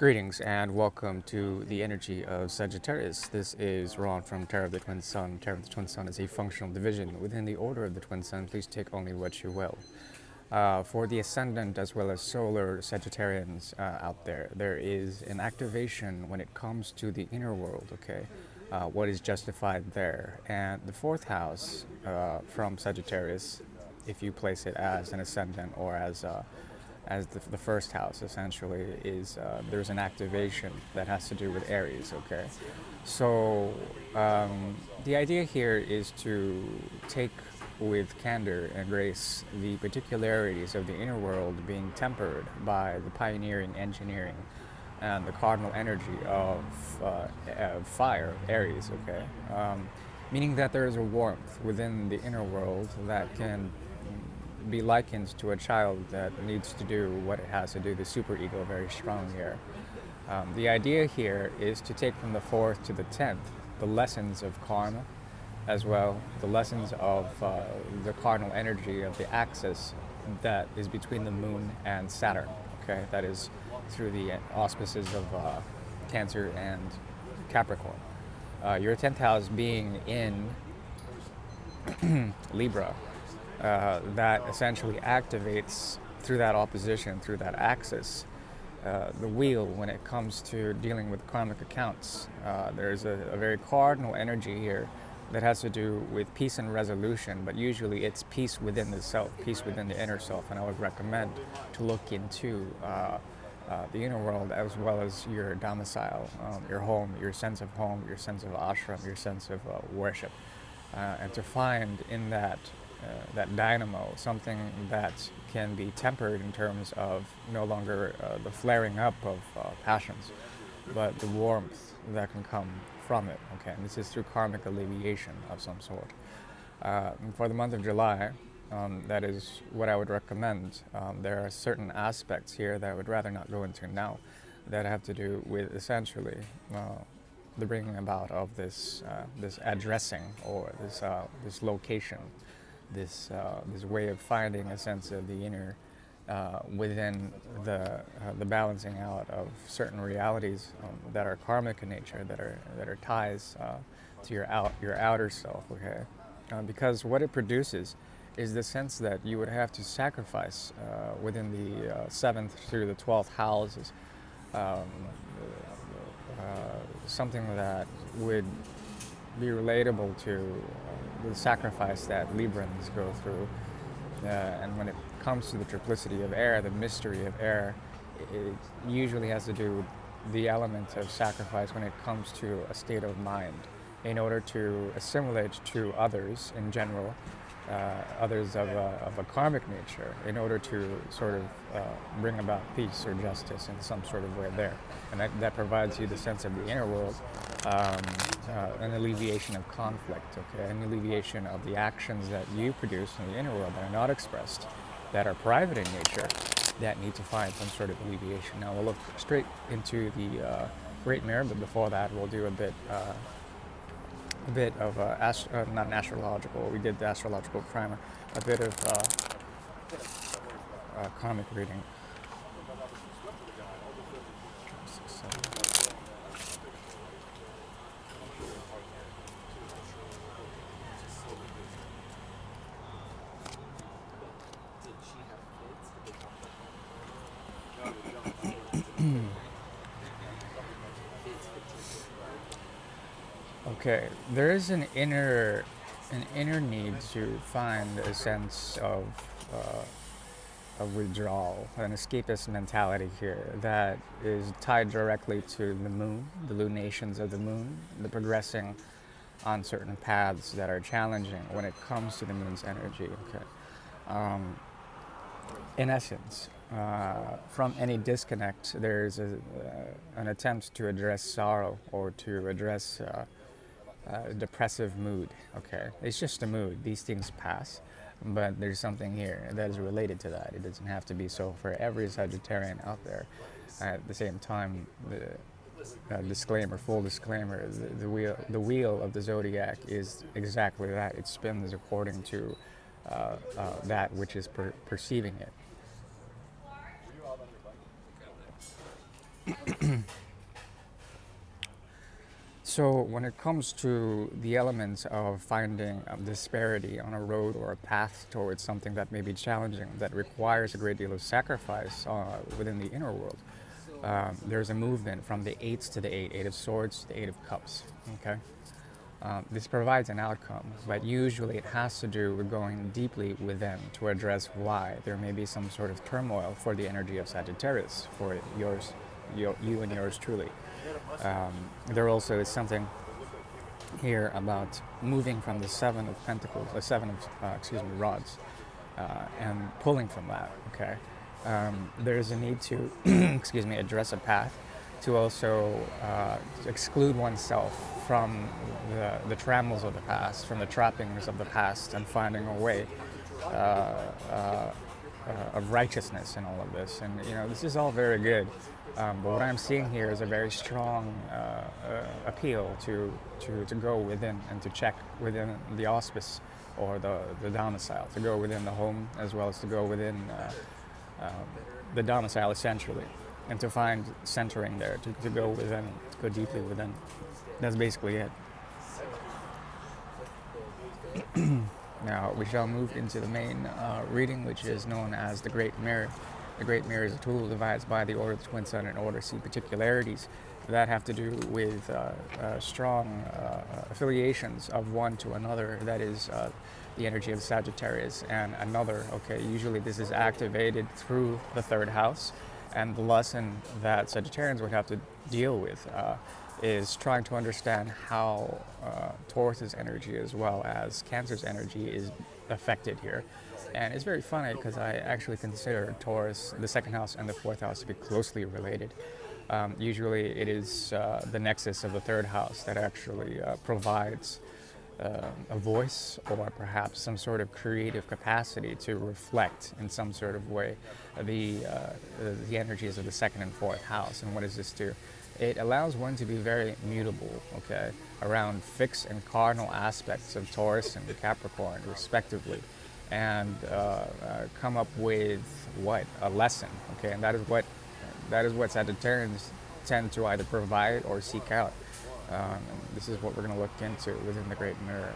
Greetings and welcome to the energy of Sagittarius. This is Ron from Terror of the Twin Sun. Terror of the Twin Sun is a functional division within the order of the Twin Sun. Please take only what you will. For the ascendant as well as solar Sagittarians out there, there is an activation when it comes to the inner world, okay? What is justified there. And the fourth house from Sagittarius, if you place it as an ascendant or as the first house essentially is there's an activation that has to do with Aries, okay? So the idea here is to take with candor and grace the particularities of the inner world being tempered by the pioneering engineering and the cardinal energy of fire, Aries, okay? Meaning that there is a warmth within the inner world that can be likened to a child that needs to do what it has to do, the superego very strong here. The idea here is to take from the 4th to the 10th the lessons of karma, as well the lessons of the cardinal energy of the axis that is between the moon and Saturn, okay? That is through the auspices of Cancer and Capricorn. Your 10th house being in Libra, that essentially activates through that opposition, through that axis, the wheel when it comes to dealing with karmic accounts. There's a very cardinal energy here that has to do with peace and resolution, but usually it's peace within the self, peace within the inner self, and I would recommend to look into the inner world as well as your domicile, your home, your sense of home, your sense of ashram, your sense of worship, and to find in that dynamo something that can be tempered in terms of no longer the flaring up of passions, but the warmth that can come from it. Okay, and this is through karmic alleviation of some sort. For the month of July, that is what I would recommend. There are certain aspects here that I would rather not go into now that have to do with essentially the bringing about of this addressing or this location, this way of finding a sense of the inner within the balancing out of certain realities that are karmic in nature, that are ties to your outer self. Okay, because what it produces is the sense that you would have to sacrifice within the 7th through the 12th houses, um, something that would be relatable to the sacrifice that Librans go through. And when it comes to the triplicity of air, the mystery of air, it usually has to do with the element of sacrifice when it comes to a state of mind in order to assimilate to others in general, others of a karmic nature, in order to sort of bring about peace or justice in some sort of way there. And that provides you the sense of the inner world, an alleviation of conflict, okay? An alleviation of the actions that you produce in the inner world that are not expressed, that are private in nature, that need to find some sort of alleviation. Now we'll look straight into the Great Mirror, but before that we'll do a bit of not an astrological, we did the astrological primer, a bit of karmic reading. Okay, there is an inner need to find a sense of withdrawal, an escapist mentality here that is tied directly to the moon, the lunations of the moon, the progressing on certain paths that are challenging when it comes to the moon's energy. Okay, in essence, from any disconnect, there's an attempt to address sorrow or to address depressive mood. Okay, it's just a mood. These things pass, but there's something here that is related to that. It doesn't have to be so for every Sagittarian out there. At the same time, the disclaimer, full disclaimer: the wheel of the zodiac is exactly that. It spins according to that which is perceiving it. So when it comes to the elements of finding disparity on a road or a path towards something that may be challenging, that requires a great deal of sacrifice within the inner world, there's a movement from the eights to the eight of swords to the eight of cups. Okay, this provides an outcome, but usually it has to do with going deeply within to address why there may be some sort of turmoil for the energy of Sagittarius, for yours, you and yours truly. There also is something here about moving from the seven of pentacles, the seven of rods, and pulling from that. Okay, there is a need to address a path to also exclude oneself from the trammels of the past, from the trappings of the past, and finding a way of righteousness in all of this. And this is all very good. But what I'm seeing here is a very strong appeal to go within and to check within the auspice or the domicile, to go within the home as well as to go within the domicile essentially, and to find centering there, to go within, to go deeply within. That's basically it. Now we shall move into the main reading, which is known as the Great Mirror. The Great Mirror is a tool devised by the Order of the Twin Sun in order to see particularities that have to do with strong affiliations of one to another. That is the energy of Sagittarius and another. Okay, usually this is activated through the third house, and the lesson that Sagittarians would have to deal with is trying to understand how Taurus's energy as well as Cancer's energy is affected here. And it's very funny because I actually consider Taurus, the second house and the fourth house, to be closely related. Usually it is the nexus of the third house that actually provides a voice or perhaps some sort of creative capacity to reflect in some sort of way the energies of the second and fourth house. And what does this do? It allows one to be very mutable, okay, around fixed and cardinal aspects of Taurus and Capricorn, respectively, and come up with a lesson, okay, and that is what Sagittarians tend to either provide or seek out. This is what we're going to look into within the Great Mirror.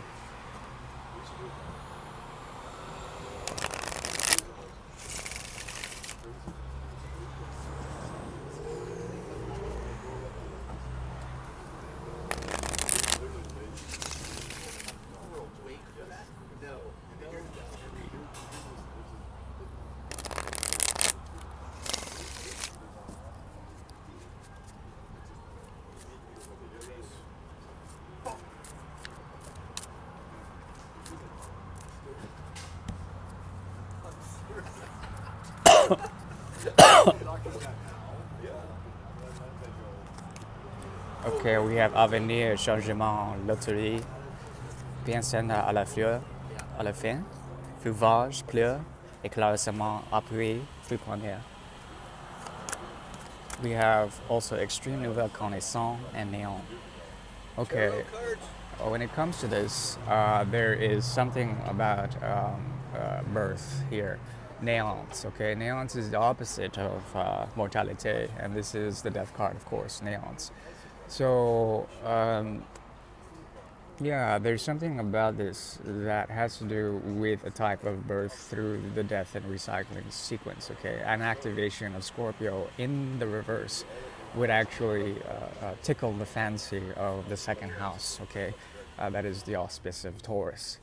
Okay, we have avenir, changement, loterie, biensénat à la fleur, à la fin, veuvage, pleurs, éclaircissement, appui, fruit première. We have also extreme nouvelle connaissance and néant. Okay, when it comes to this, there is something about birth here. Néant, okay? Néant is the opposite of mortalite, and this is the death card, of course, néant. So, yeah, there's something about this that has to do with a type of birth through the death and recycling sequence, okay? An activation of Scorpio in the reverse would actually tickle the fancy of the second house, okay? That is the auspice of Taurus.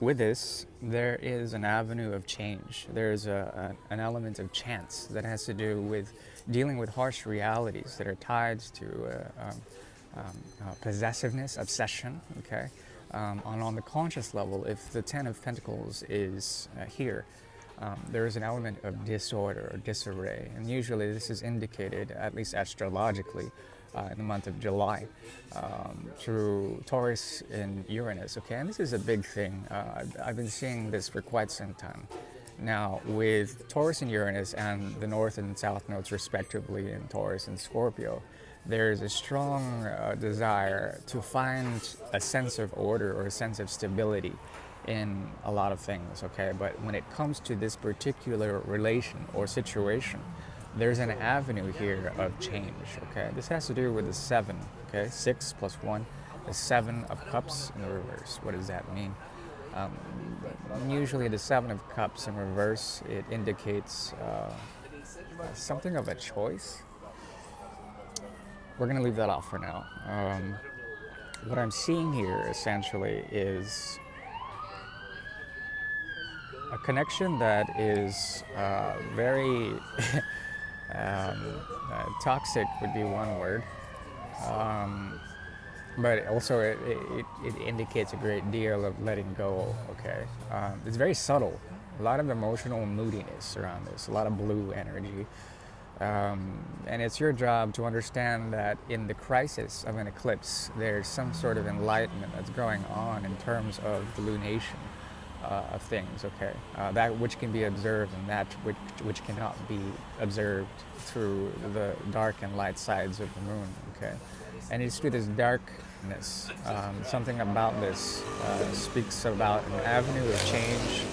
With this, there is an avenue of change. There's an element of chance that has to do with dealing with harsh realities that are tied to possessiveness, obsession, okay? On the conscious level, if the Ten of Pentacles is here, there is an element of disorder or disarray, and usually this is indicated, at least astrologically, in the month of July through Taurus and Uranus, okay? And this is a big thing. I've been seeing this for quite some time. Now, with Taurus and Uranus and the North and South nodes respectively in Taurus and Scorpio, there's a strong desire to find a sense of order or a sense of stability in a lot of things, okay? But when it comes to this particular relation or situation, there's an avenue here of change. Okay, this has to do with the seven. Okay, 6 plus 1, the 7 of cups in the reverse. What does that mean? Um, Usually, the 7 of cups in reverse, it indicates something of a choice. We're gonna leave that off for now. What I'm seeing here essentially is a connection that is very toxic would be one word, but also it indicates a great deal of letting go. Okay, it's very subtle. A lot of emotional moodiness around this. A lot of blue energy. And it's your job to understand that in the crisis of an eclipse, there's some sort of enlightenment that's going on in terms of the lunation of things, okay? That which can be observed and that which cannot be observed through the dark and light sides of the moon, okay? And it's through this darkness, something about this speaks about an avenue of change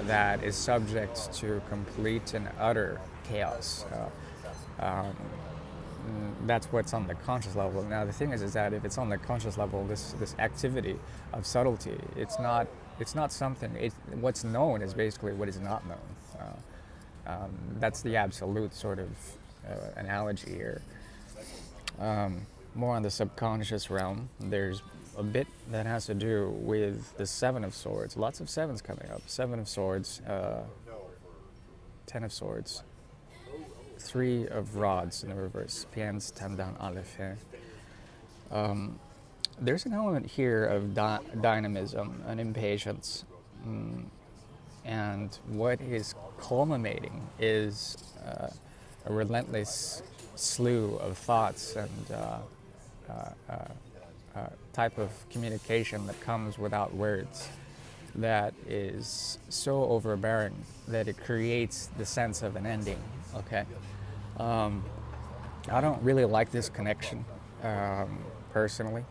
that is subject to complete and utter chaos. That's what's on the conscious level. Now the thing is that if it's on the conscious level, this activity of subtlety, it's not something. What's known is basically what is not known. That's the absolute sort of analogy here. More on the subconscious realm, there's a bit that has to do with the 7 of Swords. Lots of sevens coming up. 7 of Swords, 10 of Swords, 3 of Rods in the reverse. Piens tendant à la fin. There's an element here of dynamism and impatience. And what is culminating is a relentless slew of thoughts and type of communication that comes without words, that is so overbearing that it creates the sense of an ending. Okay, I don't really like this connection personally.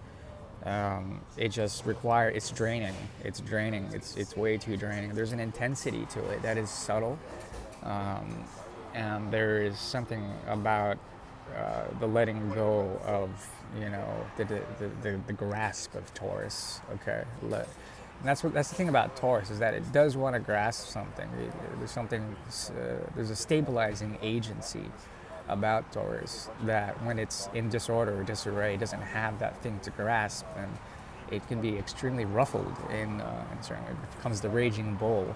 It just requires, it's draining. It's way too draining. There's an intensity to it that is subtle, and there is something about the letting go of, the grasp of Taurus. Okay, and that's the thing about Taurus, is that it does want to grasp something. There's a stabilizing agency about Taurus that when it's in disorder or disarray, doesn't have that thing to grasp, and it can be extremely ruffled and certainly it becomes the raging bull.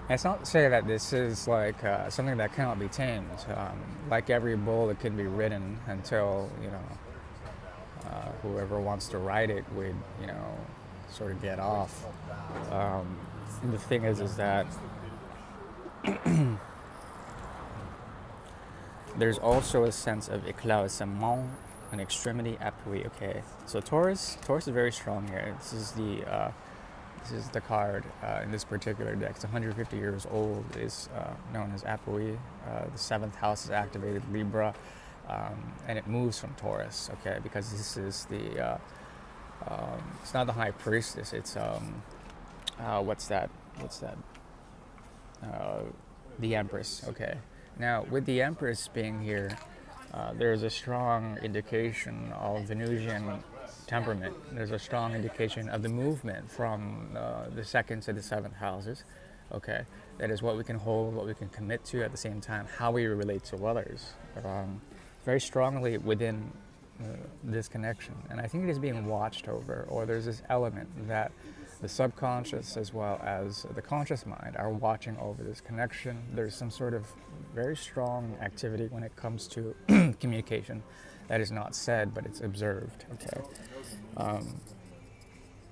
It's not to say that this is like something that cannot be tamed. Like every bull, it can be ridden until whoever wants to ride it would sort of get off. The thing is that there's also a sense of éclaircissement, an extremity appui. Okay, so Taurus is very strong here. This is the card in this particular deck. It's 150 years old. It's known as appui. The 7th house is activated, Libra, and it moves from Taurus. Okay, because this is the it's not the High Priestess. It's what's that? The Empress. Okay. Now, with the Empress being here, there's a strong indication of Venusian temperament. There's a strong indication of the movement from the 2nd to the 7th houses. Okay. That is what we can hold, what we can commit to, at the same time, how we relate to others. Very strongly within this connection. And I think it is being watched over, or there's this element that the subconscious as well as the conscious mind are watching over this connection. There's some sort of very strong activity when it comes to communication that is not said, but it's observed. Okay,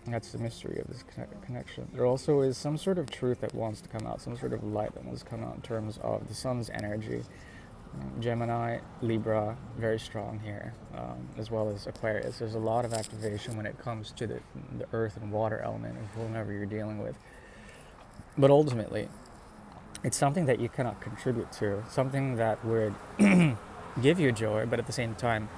that's the mystery of this connection. There also is some sort of truth that wants to come out, some sort of light that wants to come out in terms of the sun's energy. Gemini, Libra, very strong here, as well as Aquarius. There's a lot of activation when it comes to the earth and water element of whomever you're dealing with. But ultimately, it's something that you cannot contribute to, something that would give you joy, but at the same time,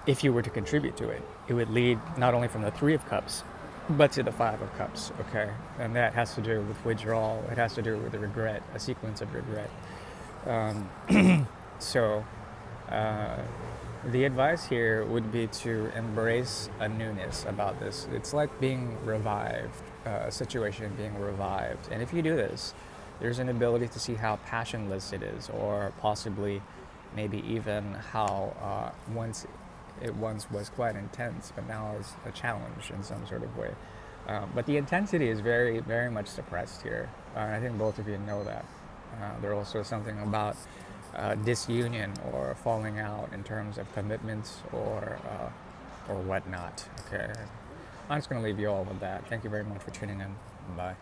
if you were to contribute to it, it would lead not only from the 3 of Cups, but to the Five of Cups, okay? And that has to do with withdrawal. It has to do with regret, a sequence of regret. Um, so, uh, the advice here would be to embrace a newness about this. It's like being revived, a situation being revived. And if you do this, there's an ability to see how passionless it is, or possibly maybe even how once was quite intense, but now is a challenge in some sort of way. But the intensity is very, very much suppressed here. I think both of you know that. There's also something about disunion or falling out in terms of commitments or whatnot. Okay, I'm just going to leave you all with that. Thank you very much for tuning in. Bye.